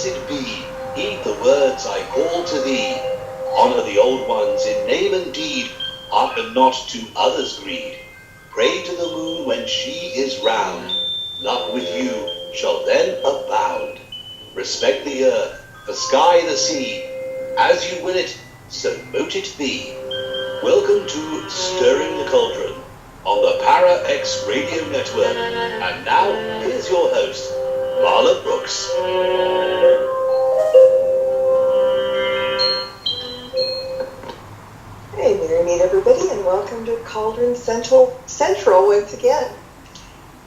blessed be. Heed the words I call to thee. Honor the old ones in name and deed. Hearken not to others' greed. Pray to the moon when she is round. Luck with you shall then abound. Respect the earth, the sky, the sea. As you will it, so mote it be. Welcome to Stirring the Cauldron on the Para X Radio Network. And now, here's your host, Marla Brooks. Hey, Merry meet everybody, and welcome to Cauldron Central once again.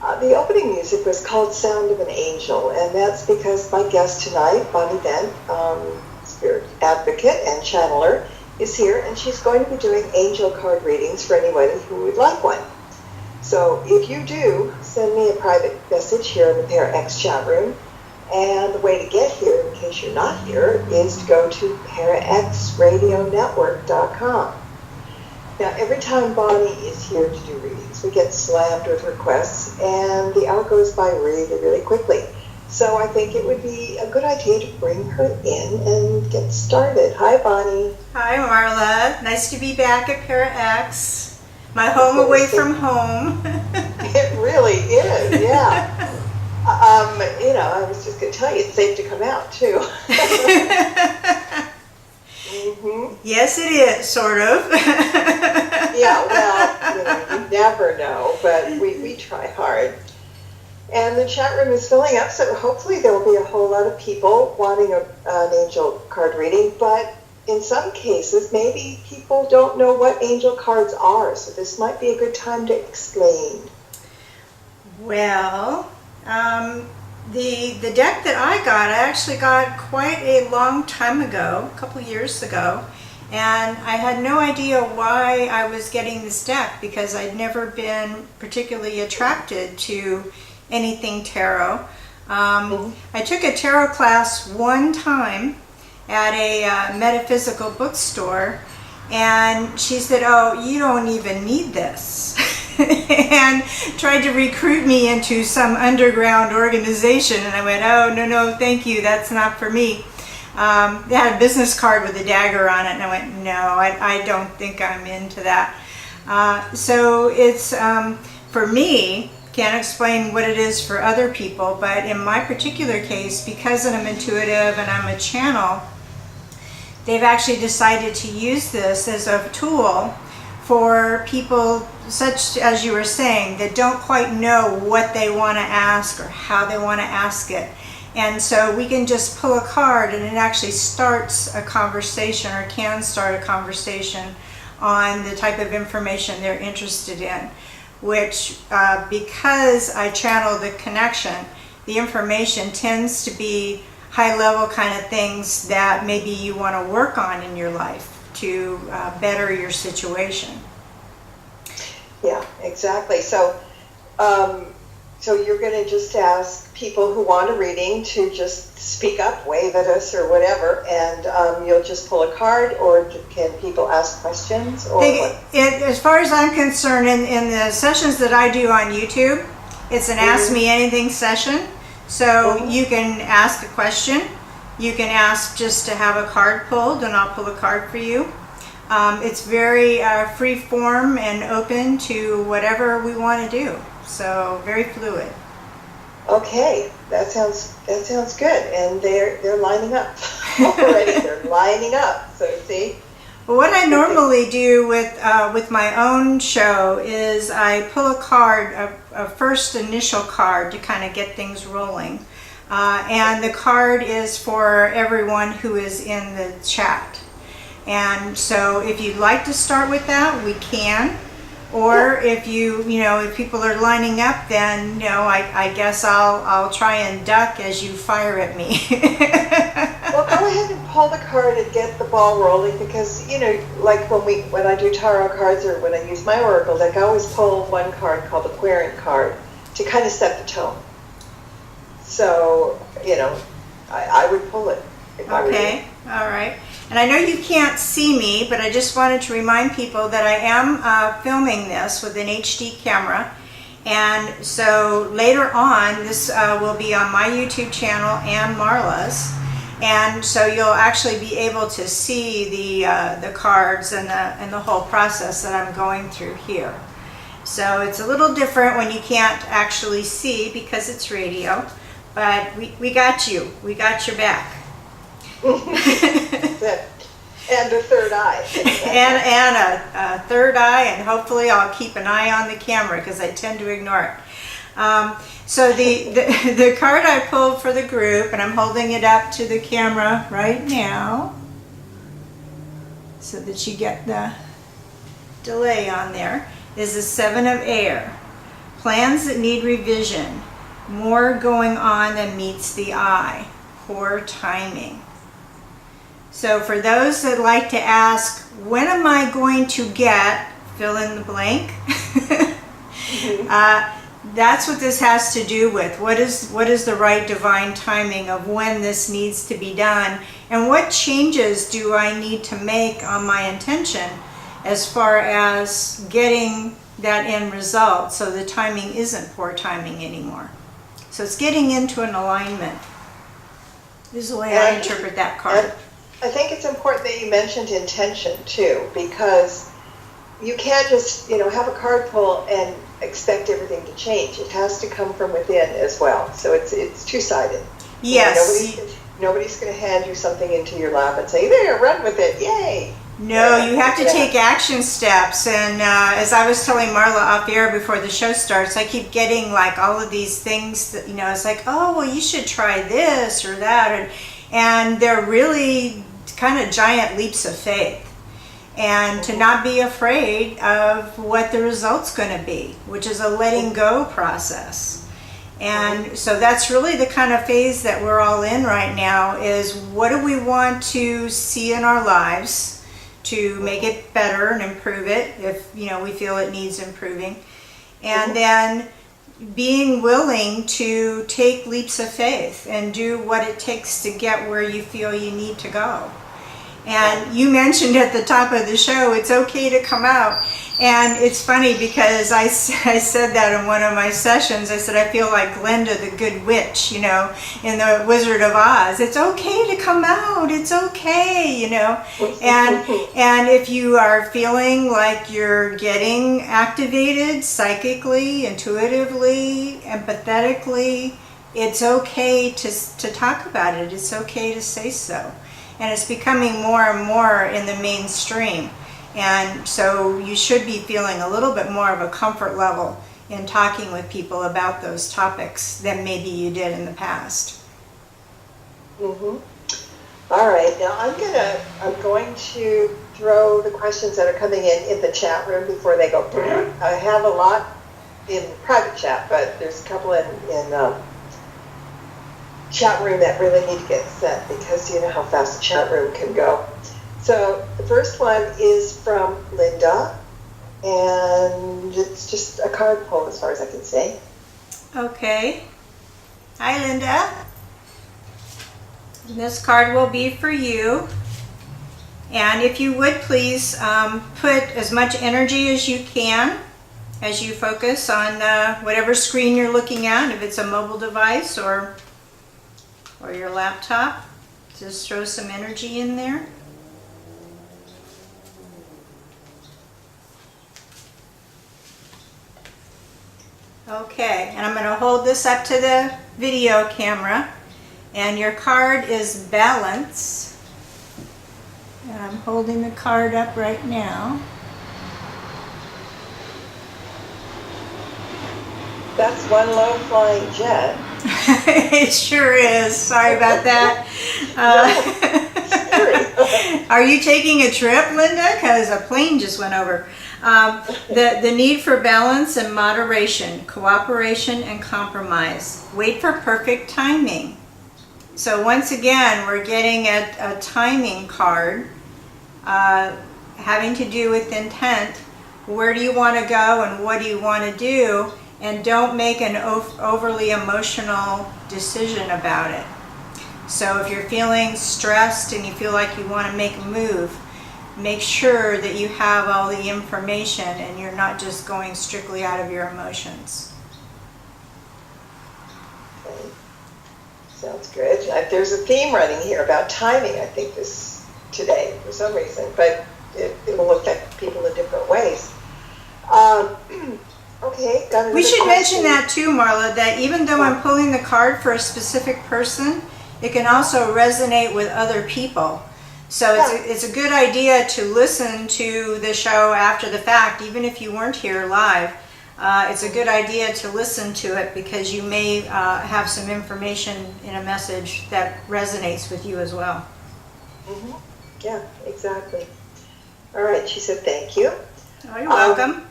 The opening music was called Sound of an Angel, and that's because my guest tonight, Bonnie Bent, spirit advocate and channeler, is here, and she's going to be doing angel card readings for anybody who would like one. So if you do, send me a private message here in the Para X chat room, and the way to get here, in case you're not here, is to go to paraxradionetwork.com. Now, every time Bonnie is here to do readings, we get slammed with requests, and the hour goes by really, really quickly. So I think it would be a good idea to bring her in and get started. Hi, Bonnie. Hi, Marla. Nice to be back at Para X. My home away from home. It really is, yeah. I was just going to tell you, it's safe to come out, too. Mm-hmm. Yes, it is, sort of. Yeah, well, you never know, but we try hard. And the chat room is filling up, so hopefully there will be a whole lot of people wanting an angel card reading, but in some cases, maybe people don't know what angel cards are, so this might be a good time to explain. Well, the deck that I actually got quite a long time ago, a couple years ago, and I had no idea why I was getting this deck because I'd never been particularly attracted to anything tarot. I took a tarot class one time at a metaphysical bookstore, and she said, "Oh, you don't even need this," and tried to recruit me into some underground organization, and I went, "Oh, no, thank you, that's not for me." They had a business card with a dagger on it, and I went, "No, I don't think I'm into that." So it's, for me, can't explain what it is for other people, but in my particular case, because I'm intuitive and I'm a channel, they've actually decided to use this as a tool for people such as you were saying that don't quite know what they want to ask or how they want to ask it. And so we can just pull a card and it actually starts a conversation or can start a conversation on the type of information they're interested in, which because I channel the connection, the information tends to be high level kind of things that maybe you want to work on in your life to better your situation. Yeah, exactly. So you're going to just ask people who want a reading to just speak up, wave at us or whatever, and you'll just pull a card, or can people ask questions? Or as far as I'm concerned, in the sessions that I do on YouTube, it's an Ask Me Anything session. So you can ask a question. You can ask just to have a card pulled, and I'll pull a card for you. It's very free form and open to whatever we want to do. So very fluid. Okay, that sounds good. And they're lining up already. They're lining up. So see. Well, what I normally do with my own show is I pull a card, a first initial card to kind of get things rolling. And the card is for everyone who is in the chat. And so if you'd like to start with that, we can. Or if if people are lining up, then I guess I'll try and duck as you fire at me. Well, go ahead and pull the card and get the ball rolling, because like when I do tarot cards or when I use my oracle deck, I always pull one card called the Querent card to kind of set the tone. So I would pull it. Okay, all right. And I know you can't see me, but I just wanted to remind people that I am filming this with an HD camera. And so later on, this will be on my YouTube channel and Marla's. And so you'll actually be able to see the cards and the whole process that I'm going through here. So it's a little different when you can't actually see because it's radio, but we got you. We got your back. And a third eye. and a third eye, and hopefully I'll keep an eye on the camera because I tend to ignore it. So the card I pulled for the group, and I'm holding it up to the camera right now so that you get the delay on there, is the Seven of Air. Plans that need revision. More going on than meets the eye. Poor timing. So for those that like to ask, when am I going to get, fill in the blank, that's what this has to do with. What is the right divine timing of when this needs to be done, and what changes do I need to make on my intention as far as getting that end result so the timing isn't poor timing anymore. So it's getting into an alignment. This is the way I interpret that card. I think it's important that you mentioned intention too, because you can't just, have a card pull and expect everything to change. It has to come from within as well. So it's two-sided. Yes. Nobody's going to hand you something into your lap and say, there, run with it, yay. No, you have to take action steps. And as I was telling Marla off air before the show starts, I keep getting like all of these things that, it's like, oh, well, you should try this or that. And they're really kind of giant leaps of faith. And to not be afraid of what the result's going to be, which is a letting go process. And so that's really the kind of phase that we're all in right now, is what do we want to see in our lives to make it better and improve it if we feel it needs improving, and then being willing to take leaps of faith and do what it takes to get where you feel you need to go. And you mentioned at the top of the show, it's okay to come out. And it's funny because I said that in one of my sessions. I said, I feel like Glenda the Good Witch, in the Wizard of Oz. It's okay to come out. It's okay, And if you are feeling like you're getting activated psychically, intuitively, empathetically, it's okay to talk about it. It's okay to say so. And it's becoming more and more in the mainstream. And so you should be feeling a little bit more of a comfort level in talking with people about those topics than maybe you did in the past. All right, now I'm going to throw the questions that are coming in the chat room before they go. I have a lot in private chat, but there's a couple in chat room that really need to get sent, because you know how fast the chat room can go. So the first one is from Linda, and it's just a card pull as far as I can say. Okay. Hi, Linda. This card will be for you. And if you would please put as much energy as you can as you focus on whatever screen you're looking at, if it's a mobile device or your laptop. Just throw some energy in there. Okay, and I'm going to hold this up to the video camera, and your card is Balance. And I'm holding the card up right now. That's one low-flying jet. It sure is. Sorry about that. Are you taking a trip, Linda? Because a plane just went over. The need for balance and moderation, cooperation and compromise. Wait for perfect timing. So once again, we're getting a timing card having to do with intent. Where do you want to go and what do you want to do? And don't make an overly emotional decision about it. So if you're feeling stressed and you feel like you want to make a move, make sure that you have all the information and you're not just going strictly out of your emotions. Okay. Sounds good. There's a theme running here about timing, I think, today for some reason, but it will affect people in different ways. Okay, got another We should question. mention that too, Marla, that even though I'm pulling the card for a specific person, it can also resonate with other people. So it's a good idea to listen to the show after the fact, even if you weren't here live. It's a good idea to listen to it because you may have some information in a message that resonates with you as well. Mm-hmm. Yeah, exactly. All right, she said thank you. Oh, you're welcome.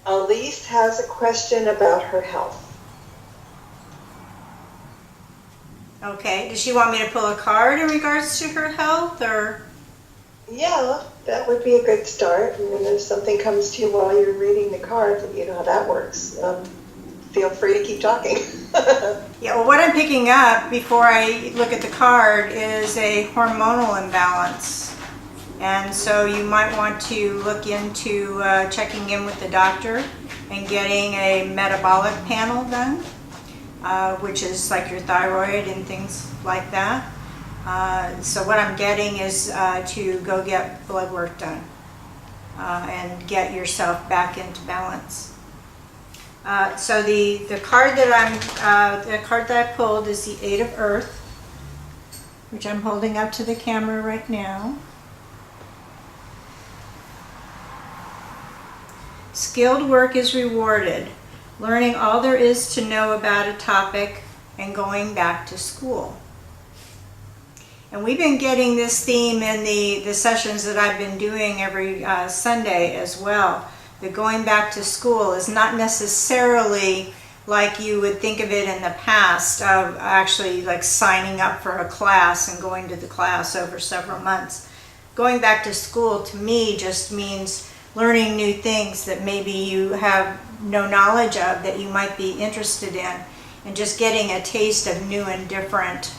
Elise has a question about her health. Okay, does she want me to pull a card in regards to her health, or? Yeah, that would be a good start. And then if something comes to you while you're reading the card, you know how that works. Feel free to keep talking. Yeah, well, what I'm picking up before I look at the card is a hormonal imbalance. And so you might want to look into checking in with the doctor and getting a metabolic panel done, which is like your thyroid and things like that. So what I'm getting is to go get blood work done and get yourself back into balance. So the card that I pulled is the Eight of Earth, which I'm holding up to the camera right now. Skilled work is rewarded, learning all there is to know about a topic and going back to school. And we've been getting this theme in the sessions that I've been doing every Sunday as well. The going back to school is not necessarily like you would think of it in the past of actually like signing up for a class and going to the class over several months. Going back to school to me just means learning new things that maybe you have no knowledge of that you might be interested in, and just getting a taste of new and different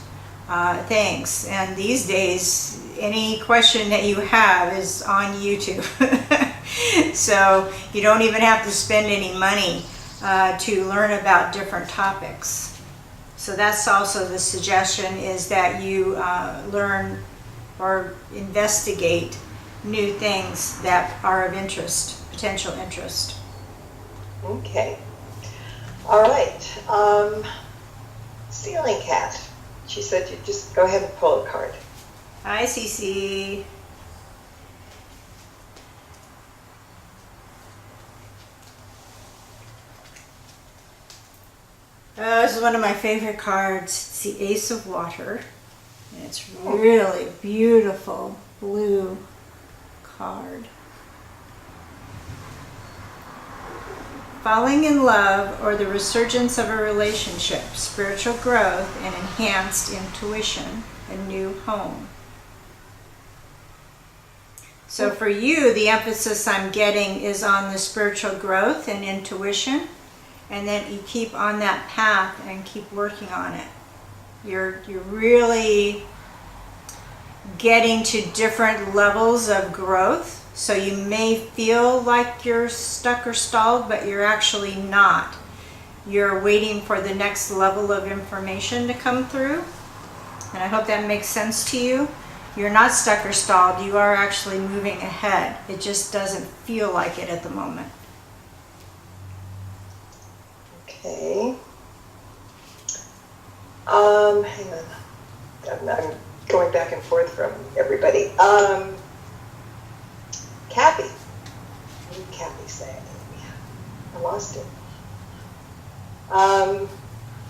things. And these days, any question that you have is on YouTube. So you don't even have to spend any money to learn about different topics. So that's also the suggestion, is that you learn or investigate new things that are of interest, potential interest. Okay. All right. Stealing Cat. She said you just go ahead and pull a card. Hi, Cece. This is one of my favorite cards. It's the Ace of Water. And it's really beautiful blue card. Falling in love or the resurgence of a relationship, spiritual growth and enhanced intuition, a new home. So for you, the emphasis I'm getting is on the spiritual growth and intuition, and then you keep on that path and keep working on it. You're really getting to different levels of growth. So you may feel like you're stuck or stalled, but you're actually not. You're waiting for the next level of information to come through. And I hope that makes sense to you. You're not stuck or stalled. You are actually moving ahead. It just doesn't feel like it at the moment. Okay. Hang on. I'm going back and forth from everybody. Kathy. What did Kathy say? I lost it.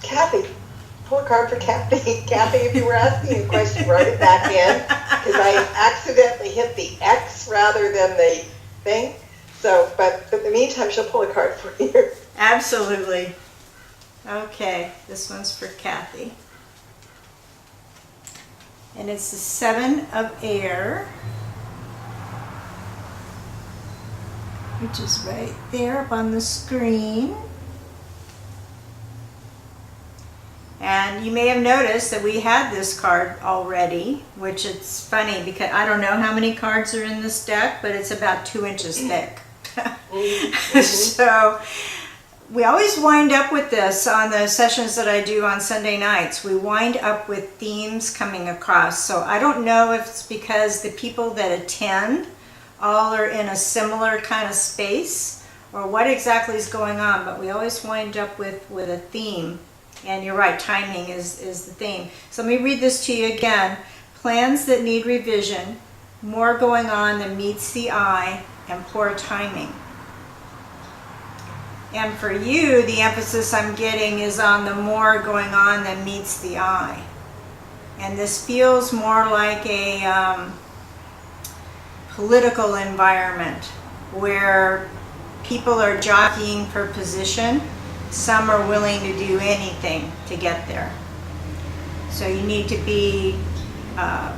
Kathy. Pull a card for Kathy. Kathy, if you were asking a question, write it back in, because I accidentally hit the X rather than the thing. So, but in the meantime, she'll pull a card for you. Absolutely. Okay, this one's for Kathy. And it's the Seven of Air, which is right there up on the screen. And you may have noticed that we had this card already, which it's funny because I don't know how many cards are in this deck, but it's about 2 inches thick. So we always wind up with this on the sessions that I do on Sunday nights. We wind up with themes coming across. So I don't know if it's because the people that attend all are in a similar kind of space or what exactly is going on, but we always wind up with a theme. And you're right, timing is the theme. So let me read this to you again. Plans that need revision, more going on than meets the eye, and poor timing. And for you, the emphasis I'm getting is on the more going on than meets the eye. And this feels more like a political environment where people are jockeying for position. Some are willing to do anything to get there. So you need to be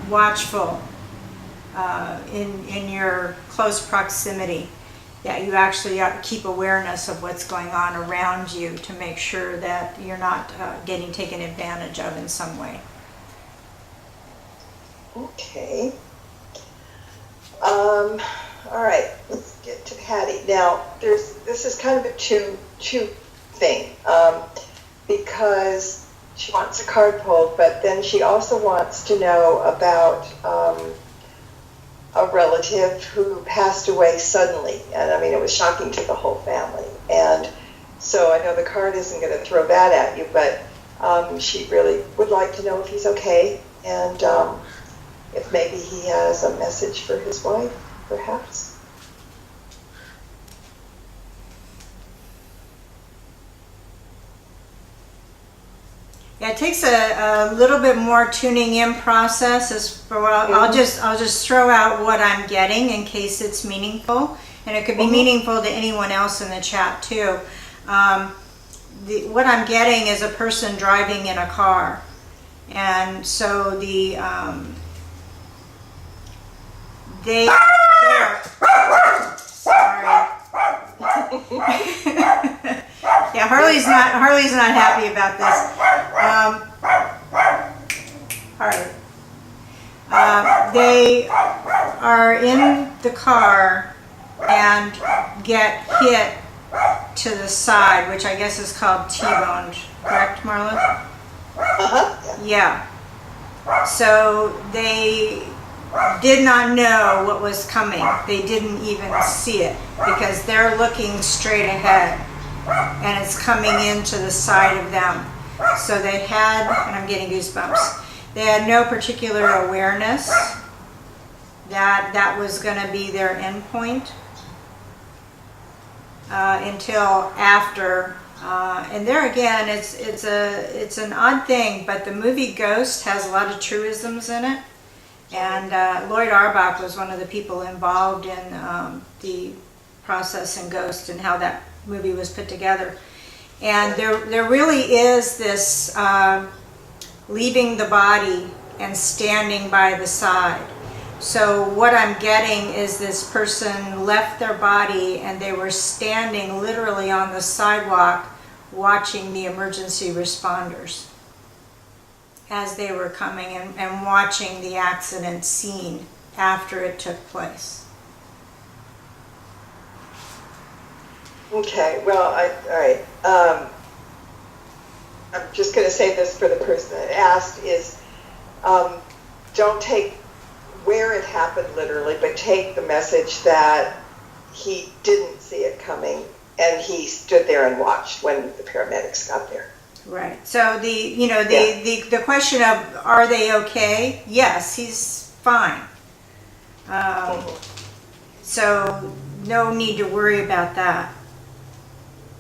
watchful in your close proximity, that you actually keep awareness of what's going on around you to make sure that you're not getting taken advantage of in some way. Okay. All right, let's get to Patty. Now, this is kind of a two thing, because she wants a card pulled, but then she also wants to know about a relative who passed away suddenly. And I mean, it was shocking to the whole family. And so I know the card isn't going to throw that at you, but she really would like to know if he's okay, and if maybe he has a message for his wife, perhaps. Yeah, it takes a little bit more tuning in process. I'll just throw out what I'm getting in case it's meaningful, and it could be meaningful to anyone else in the chat too. What I'm getting is a person driving in a car, and so sorry. Yeah, Harley's not happy about this. Harley. They are in the car and get hit to the side, which I guess is called T-boned. Correct, Marla? Uh-huh. Yeah. So they did not know what was coming. They didn't even see it because they're looking straight ahead and it's coming into the side of them. So they had, and I'm getting goosebumps, they had no particular awareness that that was going to be their end point until after. And there again, it's an odd thing, but the movie Ghost has a lot of truisms in it. And Lloyd Arbach was one of the people involved in the process in Ghost and how that movie was put together. And there really is this leaving the body and standing by the side. So what I'm getting is this person left their body and they were standing literally on the sidewalk watching the emergency responders as they were coming and watching the accident scene after it took place. Okay, well, all right. I'm just going to say this for the person that asked is, don't take where it happened literally, but take the message that he didn't see it coming and he stood there and watched when the paramedics got there. Right. So the question of are they okay? Yes, he's fine. So no need to worry about that.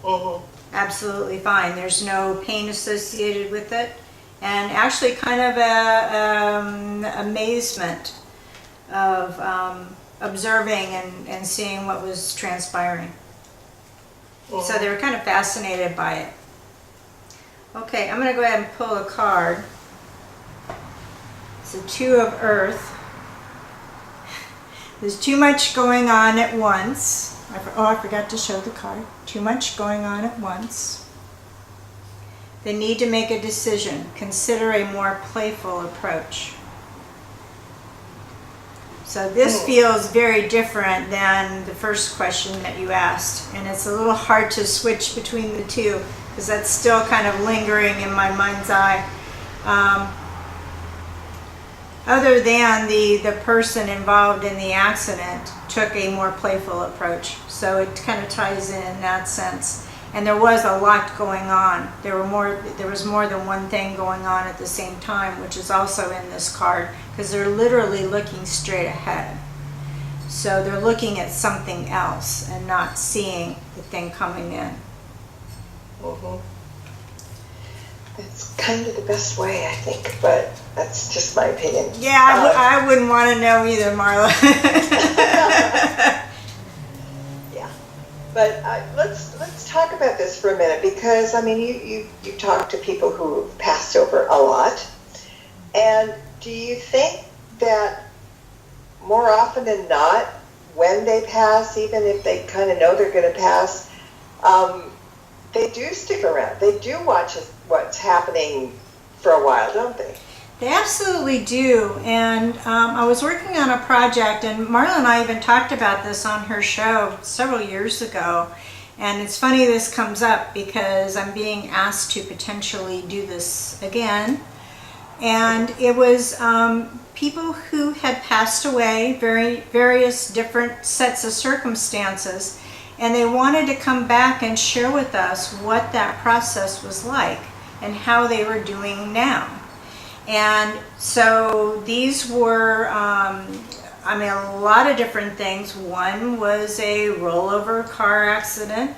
Mm-hmm. Absolutely fine. There's no pain associated with it, and actually kind of a amazement of observing and seeing what was transpiring. Mm-hmm. So they were kind of fascinated by it. Okay, I'm going to go ahead and pull a card. It's a Two of Earth. There's too much going on at once. I forgot to show the card. Too much going on at once. The need to make a decision. Consider a more playful approach. So this feels very different than the first question that you asked, and it's a little hard to switch between the two because that's still kind of lingering in my mind's eye. Other than the person involved in the accident took a more playful approach, so it kind of ties in that sense. And there was a lot going on. There was more than one thing going on at the same time, which is also in this card, because they're literally looking straight ahead. So they're looking at something else and not seeing the thing coming in. It's kind of the best way, I think, but that's just my opinion. Yeah, I wouldn't want to know either, Marla. Yeah, but let's talk about this for a minute, because I mean you talk to people who have passed over a lot, and do you think that more often than not, when they pass, even if they kind of know they're going to pass, they do stick around. They do watch what's happening for a while, don't they? They absolutely do. And I was working on a project, and Marla and I even talked about this on her show several years ago. And it's funny this comes up because I'm being asked to potentially do this again. And it was people who had passed away, various different sets of circumstances, and they wanted to come back and share with us what that process was like and how they were doing now. And so these were, a lot of different things. One was a rollover car accident.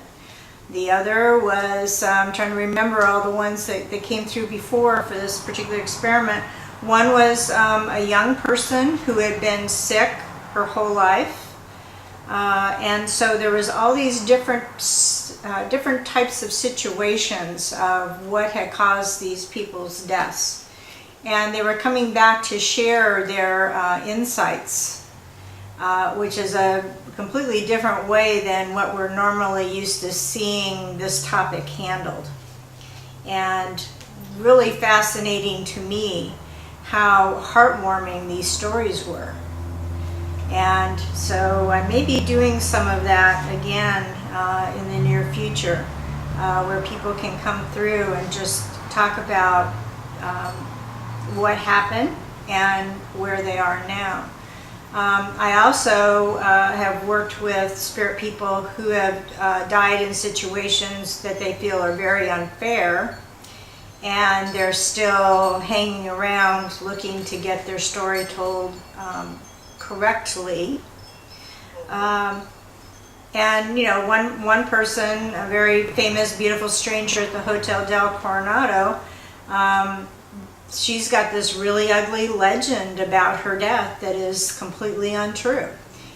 The other was, I'm trying to remember all the ones that came through before for this particular experiment. One was a young person who had been sick her whole life. And so there was all these different types of situations of what had caused these people's deaths. And they were coming back to share their insights, which is a completely different way than what we're normally used to seeing this topic handled. And really fascinating to me how heartwarming these stories were. And so I may be doing some of that again in the near future, where people can come through and just talk about what happened and where they are now. I also have worked with spirit people who have died in situations that they feel are very unfair, and they're still hanging around looking to get their story told correctly. And you know, one person, a very famous, beautiful stranger at the Hotel del Coronado, she's got this really ugly legend about her death that is completely untrue.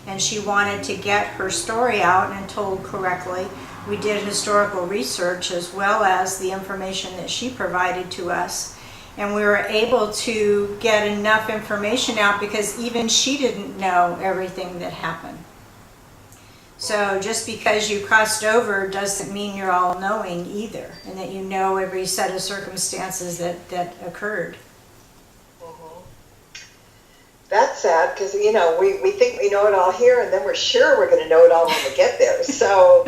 And she wanted to get her story out and told correctly. We did historical research as well as the information that she provided to us. And we were able to get enough information out because even she didn't know everything that happened. So just because you crossed over doesn't mean you're all knowing either, and that you know every set of circumstances that occurred. That's sad because, you know, we think we know it all here, and then we're sure we're going to know it all when we get there. So,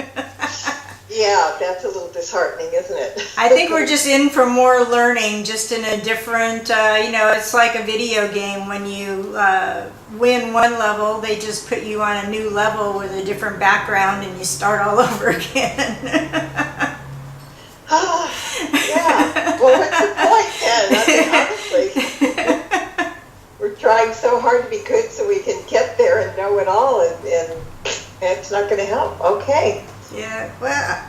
yeah, that's a little disheartening, isn't it? I think we're just in for more learning, just in a different, you know, it's like a video game. When you win one level, they just put you on a new level with a different background, and you start all over again. Yeah. Well, what's the point then? I mean, honestly, we're trying so hard to be good so we can get there and know it all, and it's not going to help. Okay. Yeah, well,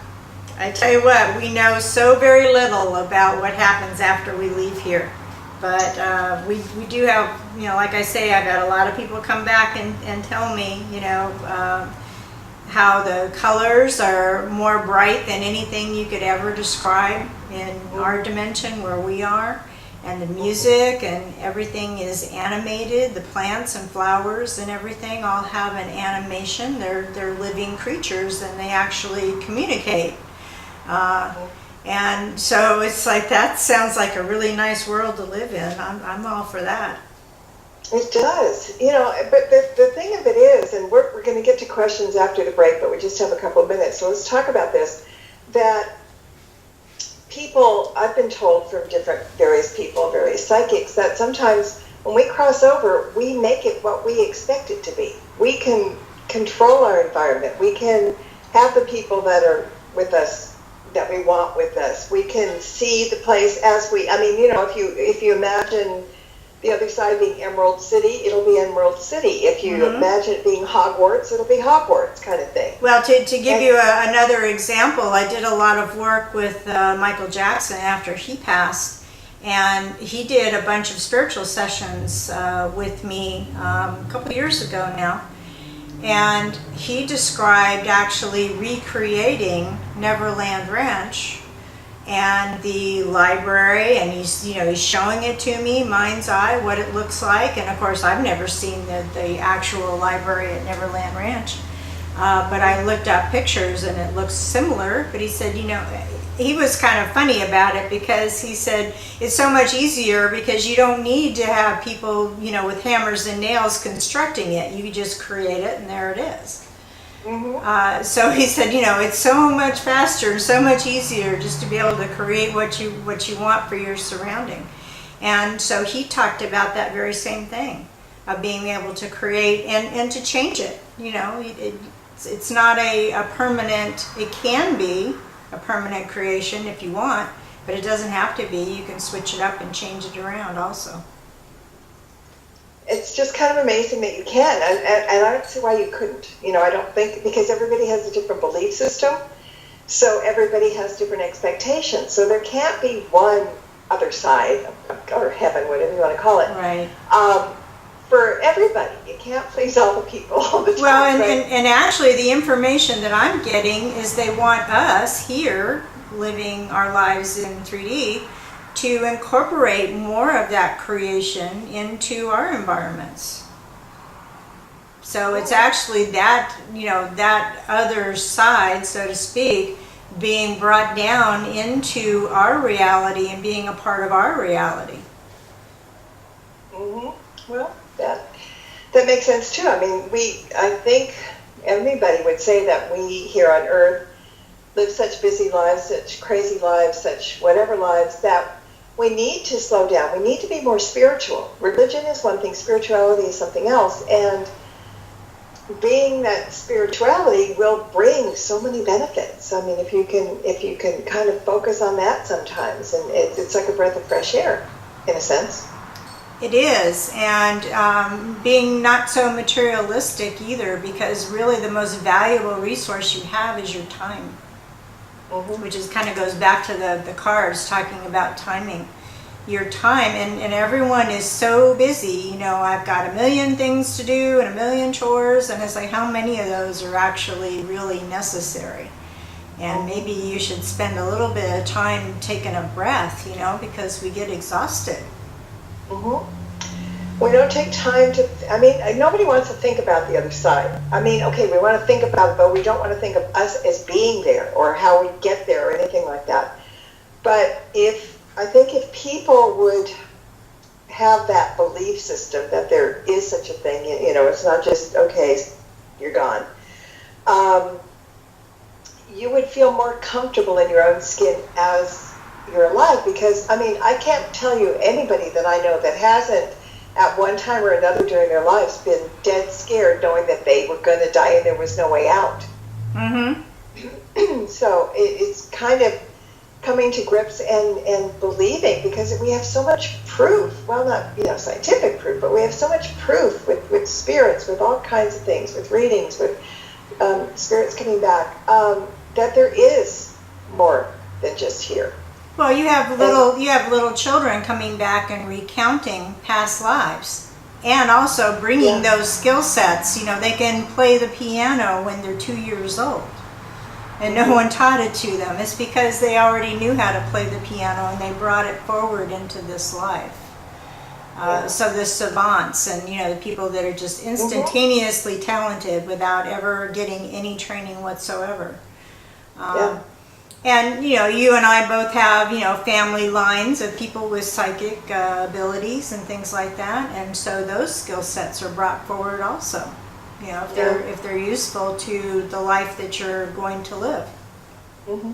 I tell you what, we know so very little about what happens after we leave here. But we do have, you know, like I say, I've had a lot of people come back and tell me, you know, how the colors are more bright than anything you could ever describe in our dimension where we are. And the music and everything is animated. The plants and flowers and everything all have an animation. They're living creatures, and they actually communicate. And so it's like, that sounds like a really nice world to live in. I'm all for that. It does, but the thing of it is, and we're going to get to questions after the break, but we just have a couple of minutes, so let's talk about this, that people, I've been told from various people, various psychics, that sometimes when we cross over, we make it what we expect it to be. We can control our environment. We can have the people that are with us that we want with us. We can see the place if you imagine the other side being Emerald City, it'll be Emerald City. If you imagine it being Hogwarts, it'll be Hogwarts, kind of thing. Well, to give you another example, I did a lot of work with Michael Jackson after he passed, and he did a bunch of spiritual sessions with me a couple of years ago now, and he described actually recreating Neverland Ranch and the library, and he's showing it to me, mind's eye, what it looks like. And of course, I've never seen the actual library at Neverland Ranch, but I looked up pictures and it looks similar. But he said, he was kind of funny about it, because he said it's so much easier because you don't need to have people, with hammers and nails constructing it. You just create it and there it is. Mm-hmm. So he said, it's so much faster and so much easier just to be able to create what you want for your surrounding. And so he talked about that very same thing, of being able to create and to change it. It's not a permanent, it can be a permanent creation if you want, but it doesn't have to be. You can switch it up and change it around also. It's just kind of amazing that you can, and I don't see why you couldn't. I don't think, because everybody has a different belief system, so everybody has different expectations. So there can't be one other side, or heaven, whatever you want to call it, right? For everybody, you can't please all the people all the time. Well, right? and actually, the information that I'm getting is they want us here living our lives in 3D to incorporate more of that creation into our environments. So it's actually that, that other side, so to speak, being brought down into our reality and being a part of our reality. Mm-hmm. Well, that makes sense too. I think everybody would say that we here on Earth live such busy lives, such crazy lives, such whatever lives, that we need to slow down. We need to be more spiritual. Religion is one thing, spirituality is something else, and being that spirituality will bring so many benefits. If you can kind of focus on that sometimes, and it's like a breath of fresh air, in a sense. It is, and being not so materialistic either, because really the most valuable resource you have is your time. Mm-hmm. Which kind of goes back to the cards talking about timing. Your time, and everyone is so busy. I've got a million things to do and a million chores, and it's like, how many of those are actually really necessary? And maybe you should spend a little bit of time taking a breath, because we get exhausted. Mm-hmm. We don't take time to, nobody wants to think about the other side. Okay, we want to think about it, but we don't want to think of us as being there or how we get there or anything like that. But I think if people would have that belief system that there is such a thing, it's not just, okay, you're gone, you would feel more comfortable in your own skin as you're alive. Because, I can't tell you anybody that I know that hasn't at one time or another during their lives been dead scared knowing that they were going to die and there was no way out. Mm-hmm. So it's kind of coming to grips and believing, because we have so much proof, well, not scientific proof, but we have so much proof with spirits, with all kinds of things, with readings, with spirits coming back, that there is more than just here. Well, you have little children coming back and recounting past lives, and also bringing those skill sets. They can play the piano when they're 2 years old, and no one taught it to them. It's because they already knew how to play the piano, and they brought it forward into this life. So the savants and the people that are just instantaneously talented without ever getting any training whatsoever. And, you and I both have, family lines of people with psychic abilities and things like that. And so those skill sets are brought forward also, if they're useful to the life that you're going to live. Mm-hmm.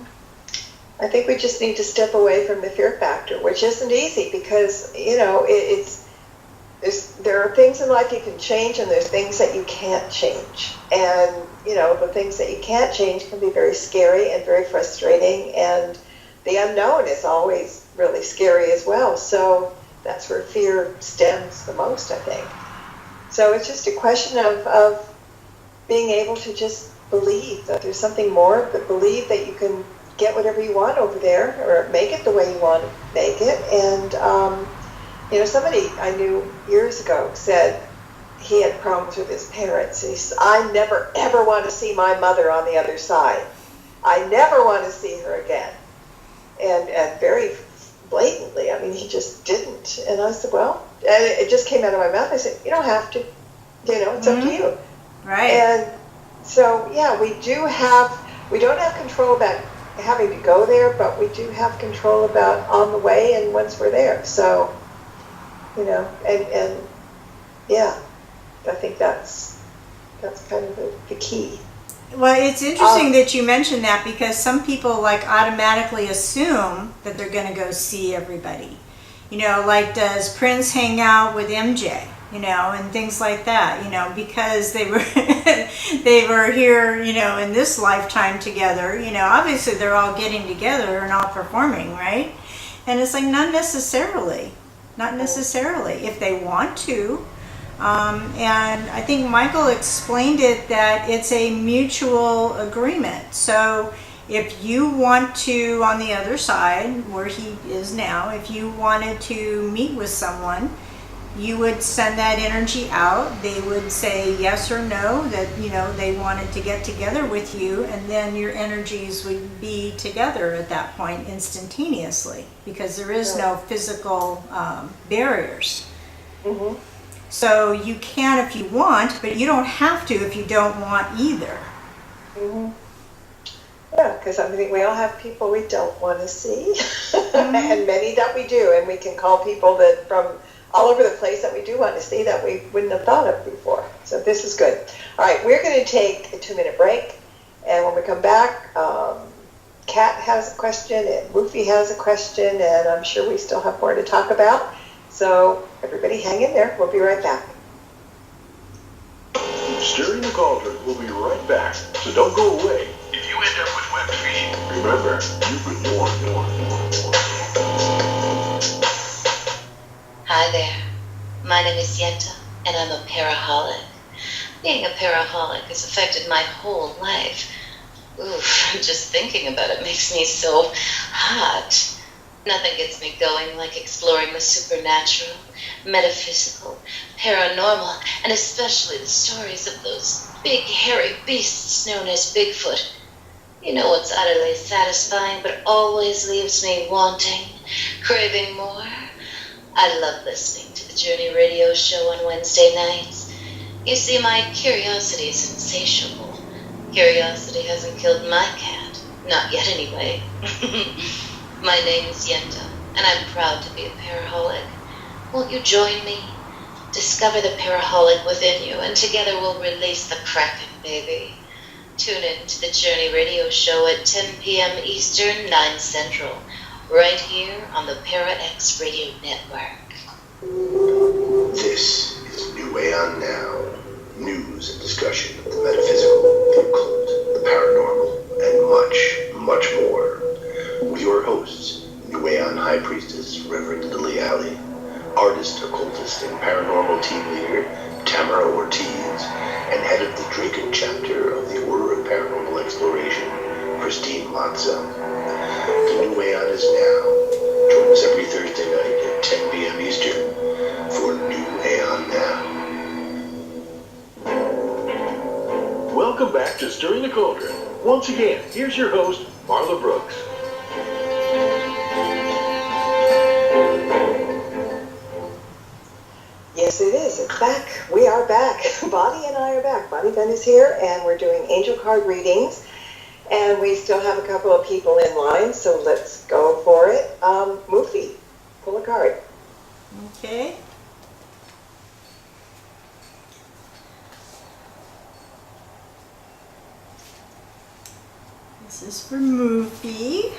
I think we just need to step away from the fear factor, which isn't easy because, there are things in life you can change and there's things that you can't change. And, the things that you can't change can be very scary and very frustrating. And the unknown is always really scary as well. So that's where fear stems the most, I think. So it's just a question of being able to just believe that there's something more, but believe that you can get whatever you want over there or make it the way you want to make it. And, somebody I knew years ago said he had problems with his parents. He said, I never, ever want to see my mother on the other side. I never want to see her again. And very blatantly, he just didn't. And I said, well, and it just came out of my mouth. I said, you don't have to. It's up to you. Right. And so, we don't have control about having to go there, but we do have control about on the way and once we're there. So, I think that's kind of the key. Well, it's interesting that you mentioned that because some people automatically assume that they're going to go see everybody. Does Prince hang out with MJ? And things like that, because they were here, in this lifetime together, obviously they're all getting together and all performing, right? And it's not necessarily, if they want to. And I think Michael explained it that it's a mutual agreement. So if you want to, on the other side, where he is now, if you wanted to meet with someone, you would send that energy out. They would say yes or no, that, they wanted to get together with you, and then your energies would be together at that point instantaneously because there is no physical barriers. Mm-hmm. So you can if you want, but you don't have to if you don't want either. Mm-hmm. Yeah, because we all have people we don't want to see, and many that we do, and we can call people that from all over the place that we do want to see that we wouldn't have thought of before. So this is good. All right, we're going to take a 2-minute break, and when we come back, Kat has a question, and Woofy has a question, and I'm sure we still have more to talk about. So everybody hang in there. We'll be right back. Stirring the Cauldron will be right back, so don't go away. If you end up with web feet, remember, you've been warned. Hi there, my name is Yenta, and I'm a paraholic. Being a paraholic has affected my whole life. Oof, just thinking about it makes me so hot. Nothing gets me going like exploring the supernatural, metaphysical, paranormal, and especially the stories of those big hairy beasts known as Bigfoot. You know what's utterly satisfying but always leaves me wanting, craving more? I love listening to the Journey radio show on Wednesday nights. You see, my curiosity is insatiable. Curiosity hasn't killed my cat. Not yet, anyway. My name is Yenta, and I'm proud to be a paraholic. Won't you join me? Discover the paraholic within you, and together we'll release the Kraken, baby. Tune in to the Journey radio show at 10 p.m. Eastern, 9 Central. Right here on the Para-X Radio Network. This is New Aeon Now. News and discussion of the metaphysical, the occult, the paranormal, and much, much more. With your hosts, New Aeon High Priestess Reverend Lily Alley, artist, occultist, and paranormal team leader Tamara Ortiz, and head of the Draken chapter of the Order of Paranormal Exploration, Christine Matzo. The New Aeon is now. Join us every Thursday night at 10 p.m. Eastern for New Aeon Now. Welcome back to Stirring the Cauldron. Once again, here's your host, Marla Brooks. Yes, it is. It's back. We are back. Bonnie and I are back. Bonnie Ben is here, and we're doing angel card readings. And we still have a couple of people in line, so let's go for it. Mufi, pull a card. Okay. This is for Mufi.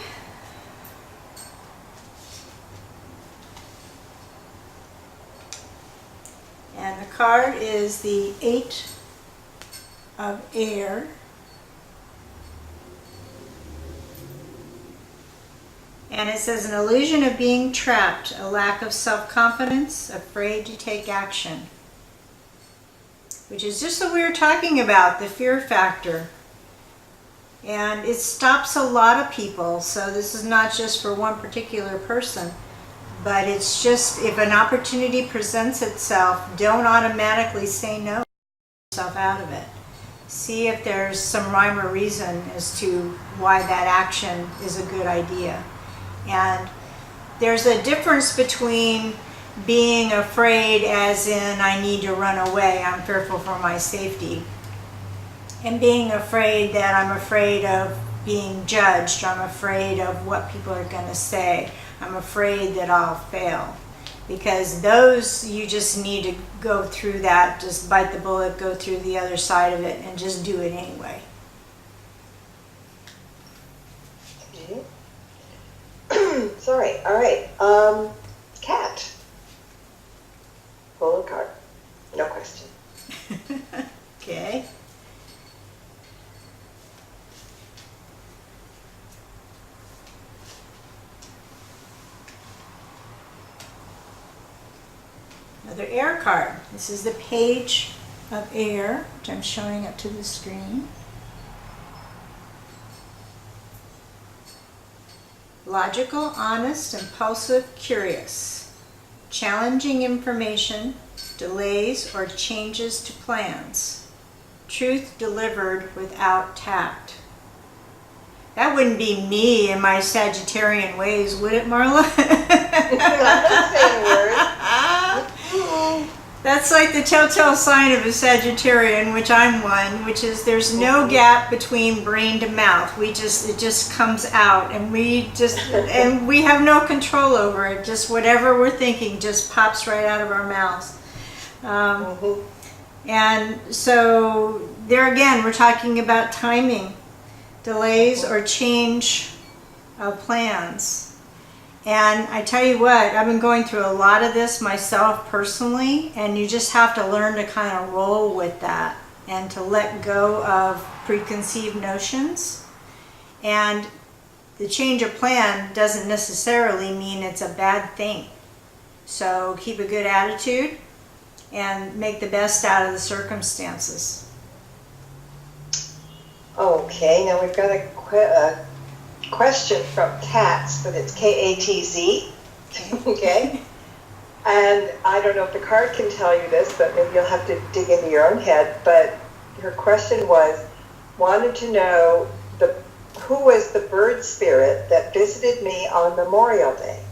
And the card is the 8 of Air. And it says an illusion of being trapped, a lack of self-confidence, afraid to take action. Which is just what we were talking about, the fear factor. And it stops a lot of people, so this is not just for one particular person. But it's just, if an opportunity presents itself, don't automatically say no, yourself out of it. See if there's some rhyme or reason as to why that action is a good idea. And there's a difference between being afraid as in I need to run away, I'm fearful for my safety, and being afraid that I'm afraid of being judged, I'm afraid of what people are going to say, I'm afraid that I'll fail. Because those, you just need to go through that, just bite the bullet, go through the other side of it, and just do it anyway. Sorry, all right. Cat, pull a card. No question. Okay. Another air card. This is the Page of Air, which I'm showing up to the screen. Logical, honest, impulsive, curious. Challenging information, delays or changes to plans. Truth delivered without tact. That wouldn't be me in my Sagittarian ways, would it, Marla? I'm not saying words. That's like the telltale sign of a Sagittarian, which I'm one, which is there's no gap between brain to mouth. It just comes out, and we have no control over it. Just whatever we're thinking just pops right out of our mouths. And so there again, we're talking about timing, delays or change of plans. And I tell you what, I've been going through a lot of this myself personally, and you just have to learn to kind of roll with that and to let go of preconceived notions. And the change of plan doesn't necessarily mean it's a bad thing. So keep a good attitude and make the best out of the circumstances. Okay, now we've got a question from Katz, but it's K-A-T-Z. Okay. And I don't know if the card can tell you this, but maybe you'll have to dig into your own head. But her question wanted to know who was the bird spirit that visited me on Memorial Day?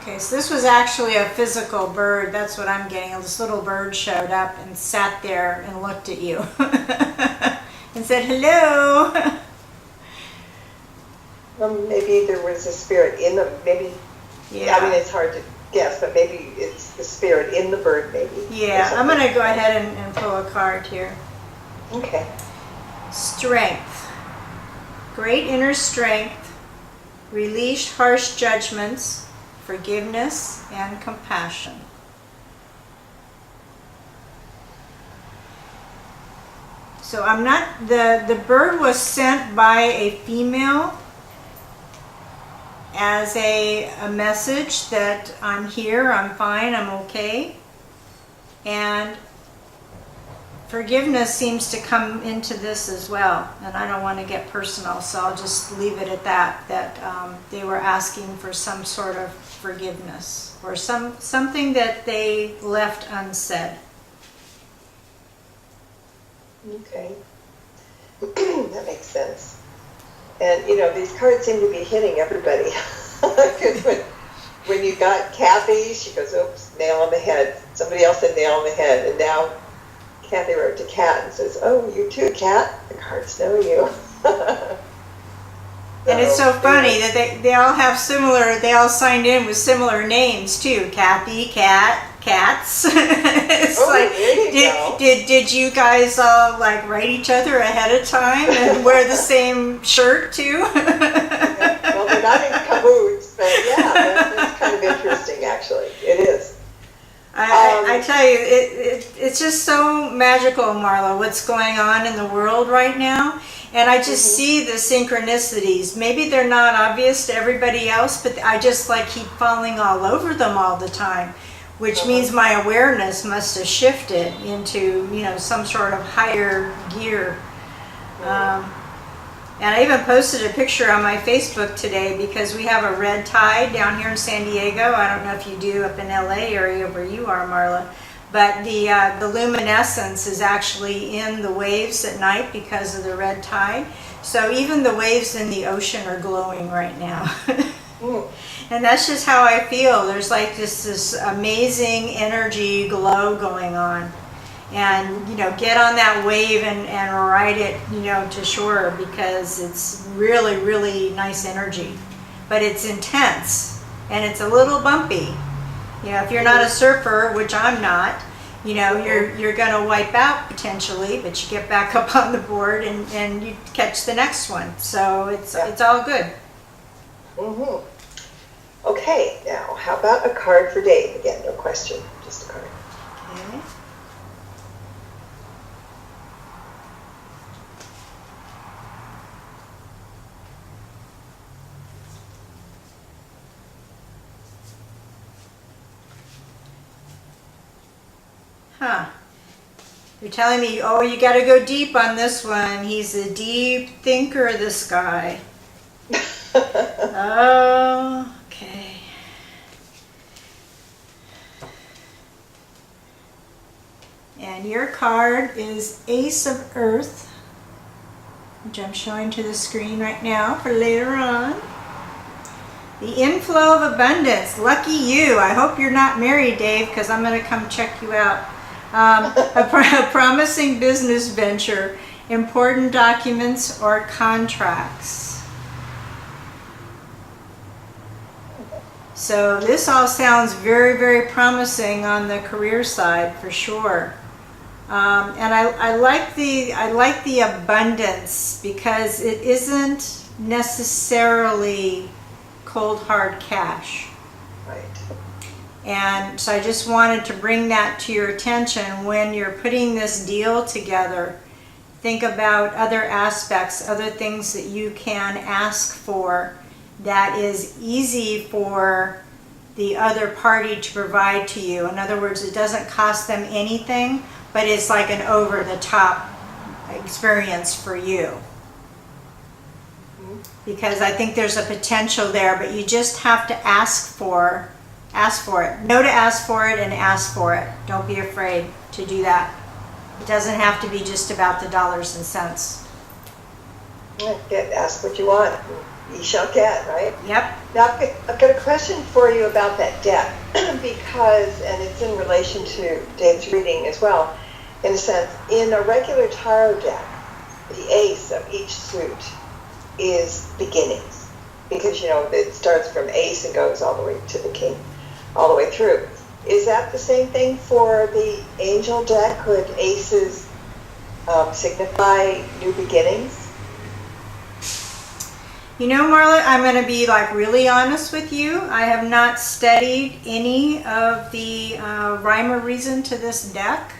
Okay, so this was actually a physical bird. That's what I'm getting. This little bird showed up and sat there and looked at you and said, hello. Well, maybe there was a spirit in the, maybe, Yeah. I mean, it's hard to guess, but maybe it's the spirit in the bird, maybe. Yeah, I'm going to go ahead and pull a card here. Okay. Strength. Great inner strength. Release harsh judgments. Forgiveness and compassion. So I'm not, the bird was sent by a female as a message that I'm here, I'm fine, I'm okay. And forgiveness seems to come into this as well, and I don't want to get personal, so I'll just leave it at that they were asking for some sort of forgiveness or something that they left unsaid. Okay. That makes sense. And, you know, these cards seem to be hitting everybody. Because when you got Kathy, she goes, oops, nail on the head. Somebody else said nail on the head. And now Kathy wrote to Kat and says, oh, you too, Kat? The cards know you. And it's so funny that they all have similar, they all signed in with similar names too. Kathy, Kat, Cats. It's like, did you guys all like write each other ahead of time and wear the same shirt too? Well, they're not in cahoots, but yeah, that's kind of interesting actually. It is. I tell you, it's just so magical, Marla, what's going on in the world right now. And I just see the synchronicities. Maybe they're not obvious to everybody else, but I just like keep falling all over them all the time, which means my awareness must have shifted into, you know, some sort of higher gear. And I even posted a picture on my Facebook today because we have a red tide down here in San Diego. I don't know if you do up in LA area where you are, Marla. But the luminescence is actually in the waves at night because of the red tide. So even the waves in the ocean are glowing right now. And that's just how I feel. There's like this amazing energy glow going on. And, you know, get on that wave and ride it, you know, to shore because it's really, really nice energy. But it's intense and it's a little bumpy. You know, if you're not a surfer, which I'm not, you know, you're going to wipe out potentially, but you get back up on the board and you catch the next one. So it's all good. Okay, now how about a card for Dave? Again, no question, just a card. Okay. Huh. You're telling me, oh, you got to go deep on this one. He's a deep thinker, this guy. Oh, okay. And your card is Ace of Earth, which I'm showing to the screen right now for later on. The inflow of abundance. Lucky you. I hope you're not married, Dave, because I'm going to come check you out. A promising business venture, important documents or contracts. So this all sounds very, very promising on the career side for sure. And I like the abundance because it isn't necessarily cold hard cash. Right. And so I just wanted to bring that to your attention when you're putting this deal together. Think about other aspects, other things that you can ask for that is easy for the other party to provide to you. In other words, it doesn't cost them anything, but it's like an over-the-top experience for you. Because I think there's a potential there, but you just have to ask for it. Know to ask for it and ask for it. Don't be afraid to do that. It doesn't have to be just about the dollars and cents. Ask what you want. You shall get, right? Yep. Now, I've got a question for you about that deck because, and it's in relation to Dave's reading as well, in a sense, in a regular tarot deck, the ace of each suit is beginnings because, you know, it starts from ace and goes all the way to the king, all the way through. Is that the same thing for the angel deck? Could aces signify new beginnings? You know, Marla, I'm going to be like really honest with you. I have not studied any of the rhyme or reason to this deck.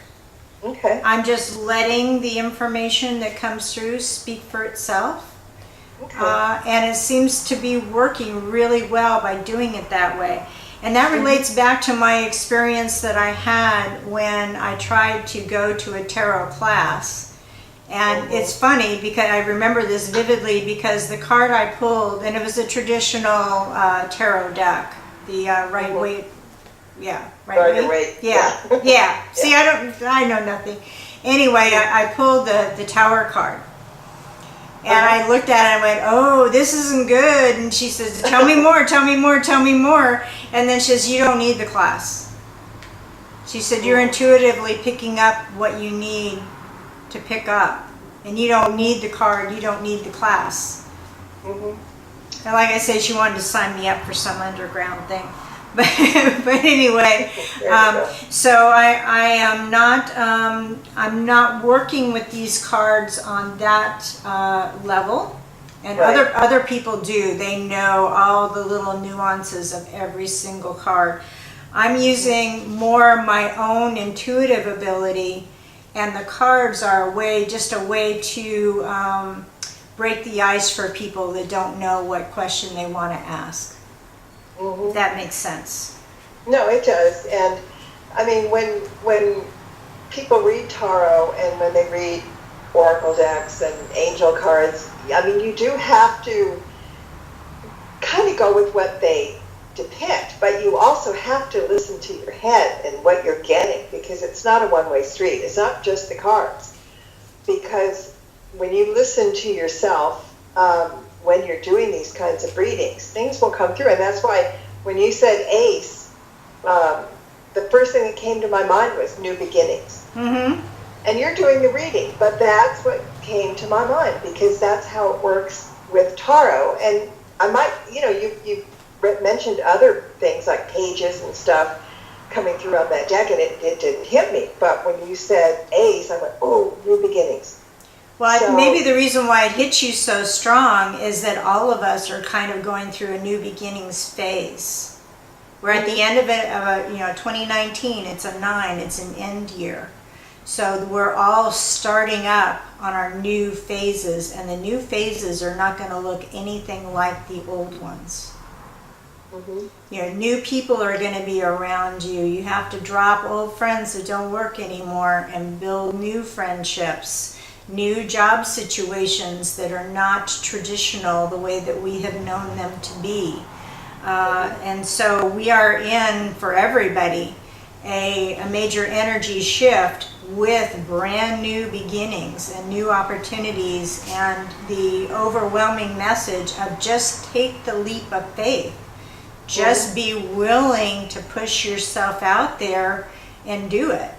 Okay. I'm just letting the information that comes through speak for itself. Okay. And it seems to be working really well by doing it that way. And that relates back to my experience that I had when I tried to go to a tarot class. And it's funny because I remember this vividly because the card I pulled, and it was a traditional tarot deck, the right way. Yeah, right way. Yeah, yeah. See, I know nothing. Anyway, I pulled the Tower card. And I looked at it and went, oh, this isn't good. And she says, tell me more, tell me more, tell me more. And then she says, you don't need the class. She said, you're intuitively picking up what you need to pick up. And you don't need the card, you don't need the class. And like I said, she wanted to sign me up for some underground thing. But anyway, so I am not, I'm not working with these cards on that level. And other people do. They know all the little nuances of every single card. I'm using more my own intuitive ability, and the cards are just a way to break the ice for people that don't know what question they want to ask. If that makes sense. No, it does. And I mean, when people read tarot and when they read oracle decks and angel cards, I mean, you do have to kind of go with what they depict, but you also have to listen to your head and what you're getting, because it's not a one-way street. It's not just the cards. Because when you listen to yourself, when you're doing these kinds of readings, things will come through. And that's why when you said ace, the first thing that came to my mind was new beginnings. And you're doing the reading, but that's what came to my mind, because that's how it works with tarot. And I might, you mentioned other things like pages and stuff coming through on that deck, and it didn't hit me. But when you said ace, I went, oh, new beginnings. Well, maybe the reason why it hits you so strong is that all of us are kind of going through a new beginnings phase. We're at the end of 2019, it's a 9, it's an end year. So we're all starting up on our new phases, and the new phases are not going to look anything like the old ones. New people are going to be around you. You have to drop old friends that don't work anymore and build new friendships. New job situations that are not traditional the way that we have known them to be. And so we are in, for everybody, a major energy shift with brand new beginnings and new opportunities, and the overwhelming message of just take the leap of faith. Just be willing to push yourself out there and do it.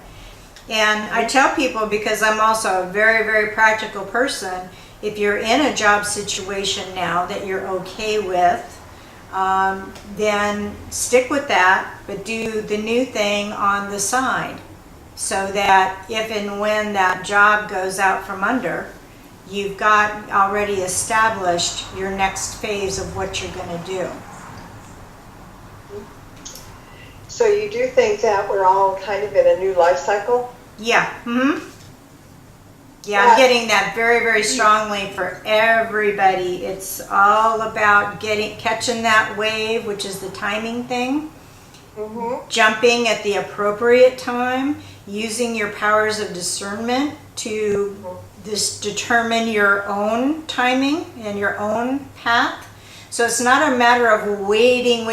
And I tell people, because I'm also a very, very practical person, if you're in a job situation now that you're okay with, then stick with that, but do the new thing on the side, so that if and when that job goes out from under, you've got already established your next phase of what you're going to do. So you do think that we're all kind of in a new life cycle? Yeah. Yeah, I'm getting that very, very strongly for everybody. It's all about catching that wave, which is the timing thing. Jumping at the appropriate time, using your powers of discernment to determine your own timing and your own path. So it's not a matter of waiting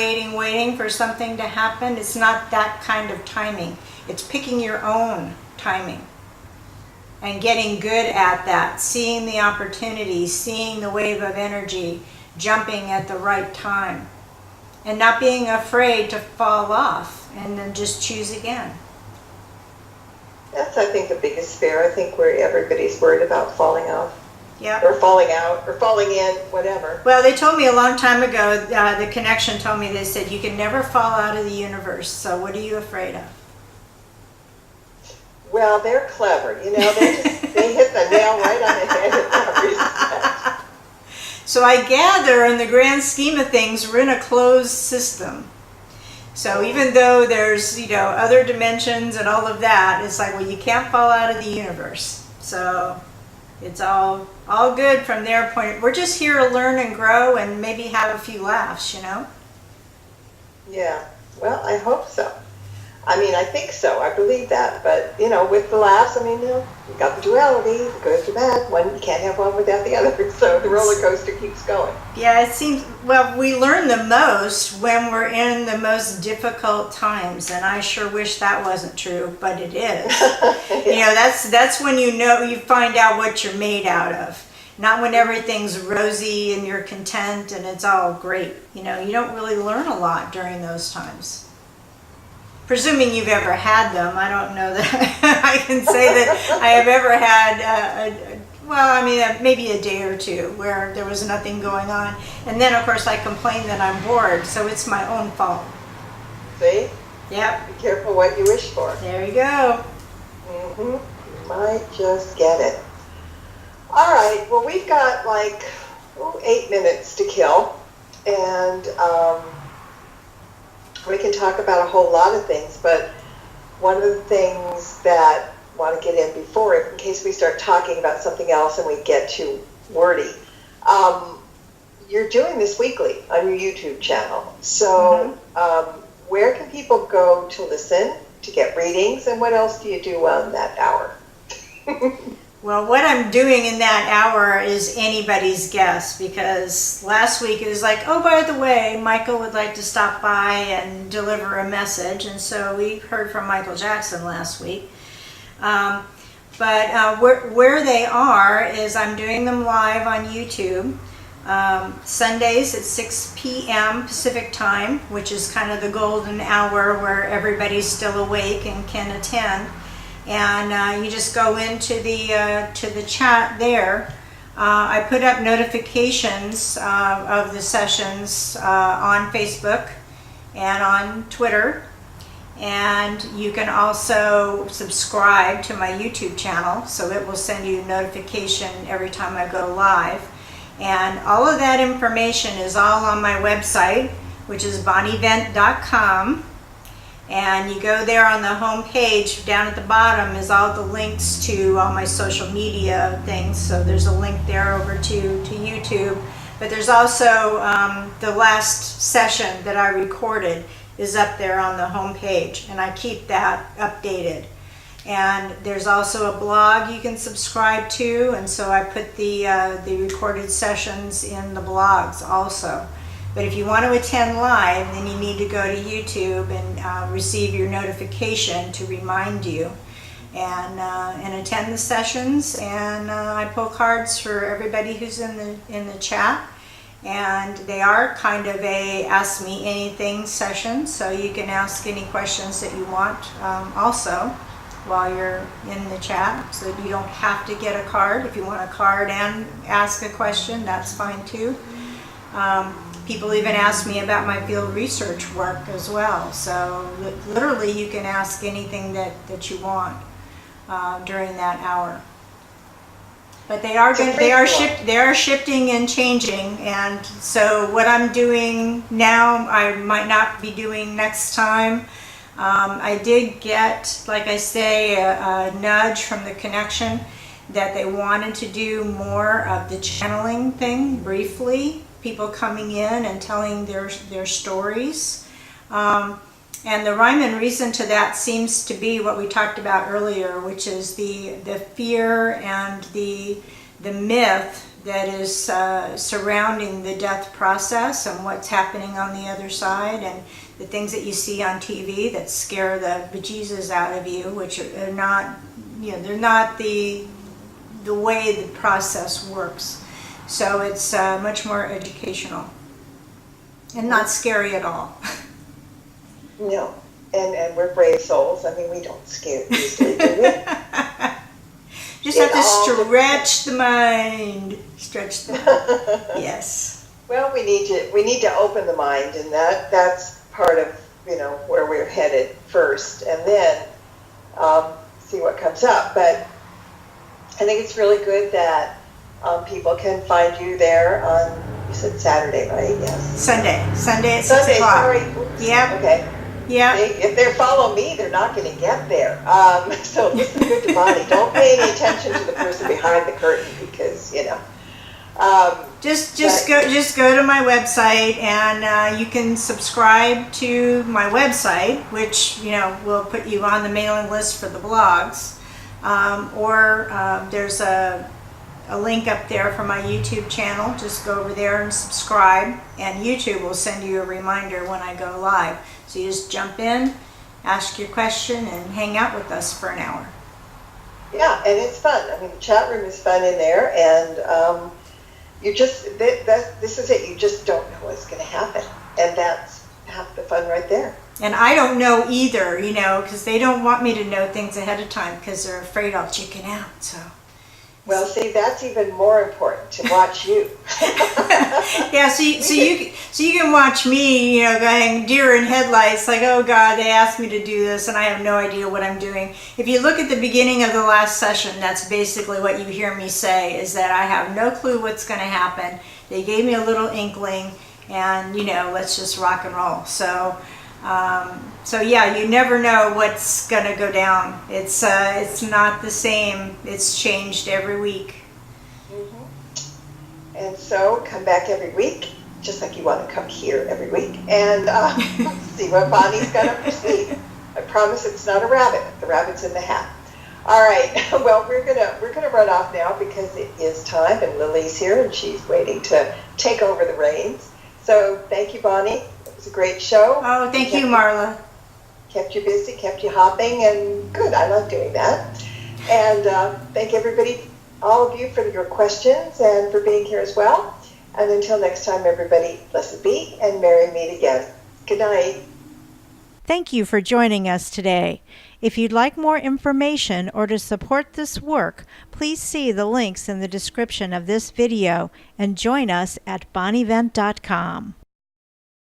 for something to happen. It's not that kind of timing. It's picking your own timing and getting good at that, seeing the opportunity, seeing the wave of energy, jumping at the right time, and not being afraid to fall off and then just choose again. That's, I think, the biggest fear. I think where everybody's worried about falling off. Yeah. Or falling out, or falling in, whatever. Well, they told me a long time ago, the connection told me, they said, you can never fall out of the universe, so what are you afraid of? Well, they're clever. They hit the nail right on the head in that respect. So I gather, in the grand scheme of things, we're in a closed system. So even though there's, other dimensions and all of that, it's like, well, you can't fall out of the universe. So it's all good from their point. We're just here to learn and grow and maybe have a few laughs, Yeah. Well, I hope so. I mean, I think so. I believe that. But, with the laughs, you've got the duality, the good, the bad. You can't have one without the other. So the roller coaster keeps going. Yeah, it seems, we learn the most when we're in the most difficult times. And I sure wish that wasn't true, but it is. Yeah. That's when you find out what you're made out of. Not when everything's rosy and you're content and it's all great. You know, you don't really learn a lot during those times. Presuming you've ever had them. I don't know that I can say that I have ever had, maybe a day or two where there was nothing going on. And then, of course, I complain that I'm bored, so it's my own fault. See? Yep. Be careful what you wish for. There you go. You might just get it. All right. Well, we've got like 8 minutes to kill, and we can talk about a whole lot of things. But one of the things that I want to get in before, in case we start talking about something else and we get too wordy, you're doing this weekly on your YouTube channel. So where can people go to listen, to get readings, and what else do you do on that hour? Well, what I'm doing in that hour is anybody's guess, because last week it was like, oh, by the way, Michael would like to stop by and deliver a message. And so we heard from Michael Jackson last week. But where they are is I'm doing them live on YouTube. Sundays at 6 p.m. Pacific time, which is kind of the golden hour where everybody's still awake and can attend. And you just go into the chat there. I put up notifications of the sessions on Facebook and on Twitter. And you can also subscribe to my YouTube channel, so it will send you a notification every time I go live. And all of that information is all on my website, which is bonnievent.com. And you go there on the home page, down at the bottom is all the links to all my social media things. So there's a link there over to YouTube. But there's also the last session that I recorded is up there on the home page, and I keep that updated. And there's also a blog you can subscribe to, and so I put the recorded sessions in the blogs also. But if you want to attend live, then you need to go to YouTube and receive your notification to remind you, and attend the sessions. And I pull cards for everybody who's in the chat, and they are kind of a Ask Me Anything session, so you can ask any questions that you want also while you're in the chat, so you don't have to get a card. If you want a card and ask a question, that's fine too. People even ask me about my field research work as well, so literally you can ask anything that you want during that hour. But they are shifting and changing, and so what I'm doing now I might not be doing next time. I did get, like I say, a nudge from the connection that they wanted to do more of the channeling thing briefly, people coming in and telling their stories. And the rhyme and reason to that seems to be what we talked about earlier, which is the fear and the myth that is surrounding the death process and what's happening on the other side, and the things that you see on TV that scare the bejesus out of you, which are not, they're not the way the process works. So it's much more educational and not scary at all. No, and we're brave souls. I mean, we don't scare easily, do we? Just have to stretch the mind. Stretch the mind. Yes. Well, we need to open the mind, and that's part of where we're headed first, and then see what comes up. But I think it's really good that people can find you there on, you said Saturday, right? Yes. Sunday at 6 o'clock. Sorry. Yep. Okay. Yeah. If they follow me, they're not going to get there. So listen good to Bonnie. Don't pay any attention to the person behind the curtain, because Just go to my website, and you can subscribe to my website, which will put you on the mailing list for the blogs, or there's a link up there for my YouTube channel. Just go over there and subscribe, and YouTube will send you a reminder when I go live. So you just jump in, ask your question, and hang out with us for an hour. Yeah, and it's fun. I mean, the chat room is fun in there, and you just, this is it. You just don't know what's going to happen. And that's half the fun right there. And I don't know either, you know, because they don't want me to know things ahead of time because they're afraid I'll chicken out, so. Well, see, that's even more important, to watch you. Yeah, so you can watch me, you know, going deer in headlights, like, oh God, they asked me to do this and I have no idea what I'm doing. If you look at the beginning of the last session, that's basically what you hear me say, is that I have no clue what's going to happen. They gave me a little inkling and, you know, let's just rock and roll. So yeah, you never know what's going to go down. It's not the same. It's changed every week. Mm-hmm. And so come back every week, just like you want to come here every week, and see what Bonnie's got up her sleeve. I promise it's not a rabbit. The rabbit's in the hat. All right. Well, we're gonna run off now because it is time, and Lily's here, and she's waiting to take over the reins. So thank you, Bonnie. It was a great show. Oh, thank you, Marla. Kept you busy, kept you hopping, and good. I love doing that. And thank everybody, all of you, for your questions and for being here as well. And until next time, everybody, blessed be and merry meet again. Good night. Thank you for joining us today. If you'd like more information or to support this work, please see the links in the description of this video and join us at bonnievent.com.